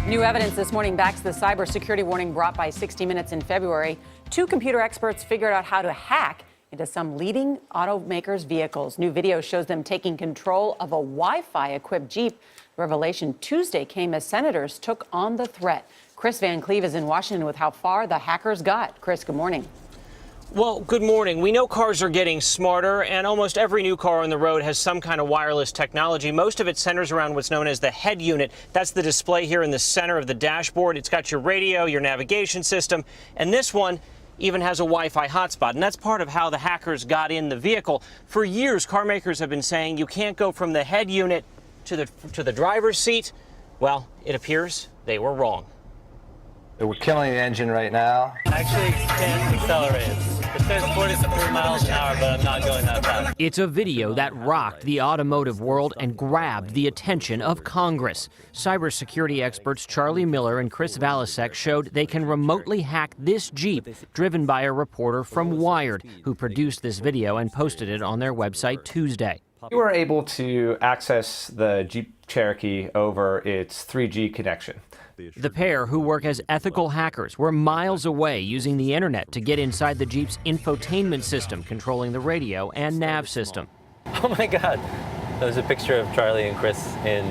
New evidence this morning backs the cybersecurity warning brought by 60 Minutes in February. Two computer experts figured out how to hack into some leading automakers' vehicles. New video shows them taking control of a Wi-Fi-equipped Jeep. The revelation Tuesday came as senators took on the threat. Chris Van Cleve is in Washington with how far the hackers got. Chris, good morning. Well, good morning. We know cars are getting smarter, and almost every new car on the road has some kind of wireless technology. Most of it centers around what's known as the head unit. That's the display here in the center of the dashboard. It's got your radio, your navigation system, and this one even has a Wi-Fi hotspot, and that's part of how the hackers got in the vehicle. For years, car makers have been saying you can't go from the head unit to the driver's seat. Well, it appears they were wrong. We're killing the engine right now. Actually, can't accelerate. It says 43 miles an hour, but I'm not going that fast. It's a video that rocked the automotive world and grabbed the attention of Congress. Cybersecurity experts Charlie Miller and Chris Valasek showed they can remotely hack this Jeep, driven by a reporter from Wired, who produced this video and posted it on their website Tuesday. We were able to access the Jeep Cherokee over its 3G connection. The pair, who work as ethical hackers, were miles away using the internet to get inside the Jeep's infotainment system, controlling the radio and nav system. Oh my God. That was a picture of Charlie and Chris in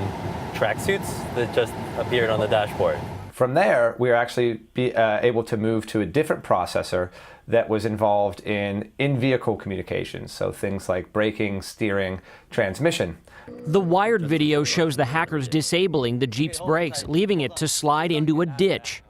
tracksuits that just appeared on the dashboard. From there, we were actually able to move to a different processor that was involved in in-vehicle communications, so things like braking, steering, transmission. The Wired video shows the hackers disabling the Jeep's brakes, leaving it to slide into a ditch.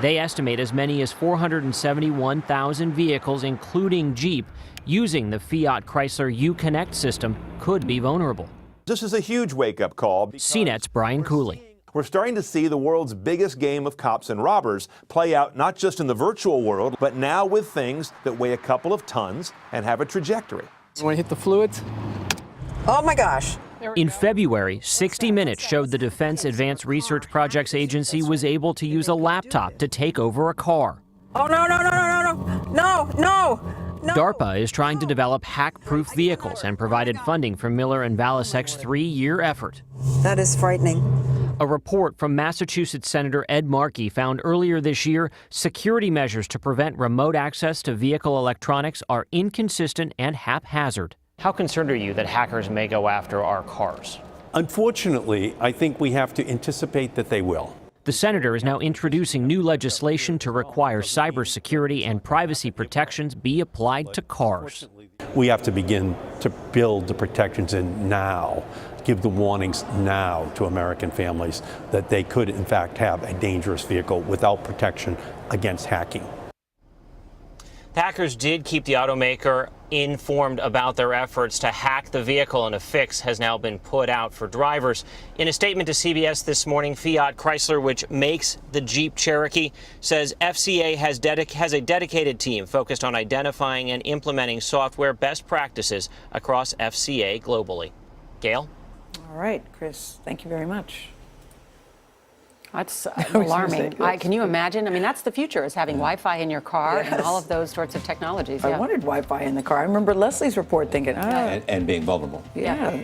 They estimate as many as 471,000 vehicles, including Jeep, using the Fiat Chrysler Uconnect system could be vulnerable. This is a huge wake-up call. CNET's Brian Cooley. We're starting to see the world's biggest game of cops and robbers play out not just in the virtual world, but now with things that weigh a couple of tons and have a trajectory. When I hit the fluids. Oh my gosh. In February, 60 Minutes showed the Defense Advanced Research Projects Agency was able to use a laptop to take over a car. Oh, no, no, no, no, no, no, no, no. DARPA is trying to develop hack-proof vehicles and provided funding for Miller and Valasek's 3-year effort. That is frightening. A report from Massachusetts Senator Ed Markey found earlier this year security measures to prevent remote access to vehicle electronics are inconsistent and haphazard. How concerned are you that hackers may go after our cars? Unfortunately, I think we have to anticipate that they will. The senator is now introducing new legislation to require cybersecurity and privacy protections be applied to cars. We have to begin to build the protections in now, give the warnings now to American families that they could, in fact, have a dangerous vehicle without protection against hacking. The hackers did keep the automaker informed about their efforts to hack the vehicle, and a fix has now been put out for drivers. In a statement to CBS this morning, Fiat Chrysler, which makes the Jeep Cherokee, says FCA has a dedicated team focused on identifying and implementing software best practices across FCA globally. Gail? All right, Chris, thank you very much. That's alarming. Can you imagine? I mean, that's the future, is having Wi-Fi in your car and all of those sorts of technologies. I wanted Wi-Fi in the car. I remember Leslie's report thinking, and being vulnerable. Yeah,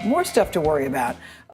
more stuff to worry about.